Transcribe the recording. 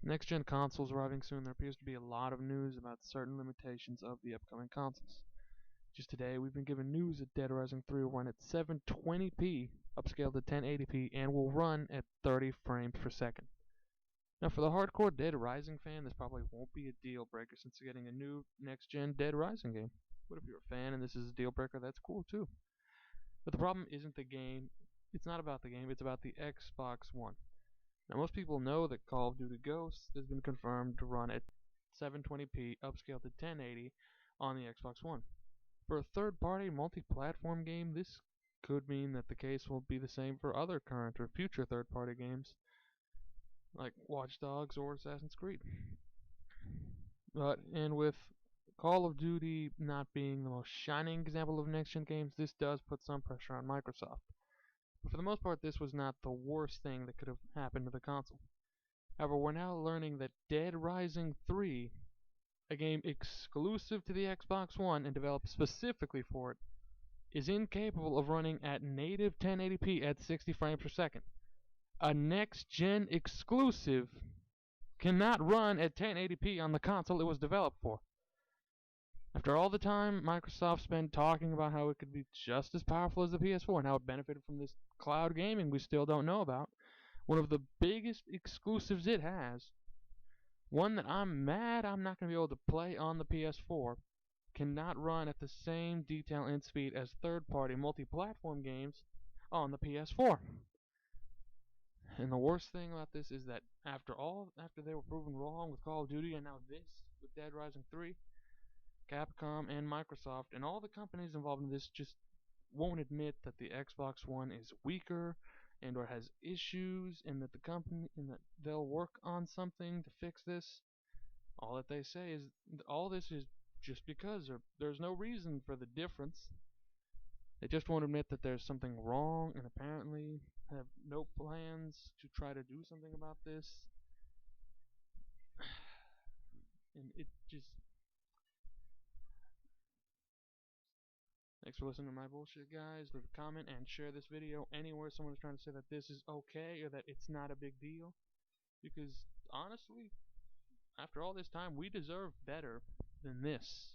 Next-gen consoles arriving soon. There appears to be a lot of news about certain limitations of the upcoming consoles. Just today, we've been given news that Dead Rising 3 will run at 720p, upscaled to 1080p, and will run at 30 frames per second. Now, for the hardcore Dead Rising fan, this probably won't be a deal breaker since you're getting a new next-gen Dead Rising game. But if you're a fan and this is a deal breaker, that's cool too. But the problem isn't the game. It's not about the game. It's about the Xbox One. Now, most people know that Call of Duty Ghosts has been confirmed to run at 720p, upscaled to 1080 on the Xbox One. For a third-party multi-platform game, this could mean that the case will be the same for other current or future third-party games, like Watch Dogs or Assassin's Creed. And with Call of Duty not being the most shining example of next-gen games, this does put some pressure on Microsoft. But for the most part, this was not the worst thing that could have happened to the console. However, we're now learning that Dead Rising 3, a game exclusive to the Xbox One and developed specifically for it, is incapable of running at native 1080p at 60 frames per second. A next-gen exclusive cannot run at 1080p on the console it was developed for. After all the time Microsoft spent talking about how it could be just as powerful as the PS4 and how it benefited from this cloud gaming we still don't know about, one of the biggest exclusives it has, one that I'm mad I'm not going to be able to play on the PS4, cannot run at the same detail and speed as third-party multi-platform games on the PS4. And the worst thing about this is that after they were proven wrong with Call of Duty and now this with Dead Rising 3, Capcom and Microsoft and all the companies involved in this just won't admit that the Xbox One is weaker and or has issues and that they'll work on something to fix this. All that they say is all this is just because there's no reason for the difference. They just won't admit that there's something wrong and apparently have no plans to try to do something about this. And it just... Thanks for listening to my bullshit, guys. Leave a comment and share this video anywhere someone is trying to say that this is okay or that it's not a big deal. Because, honestly, after all this time, we deserve better than this.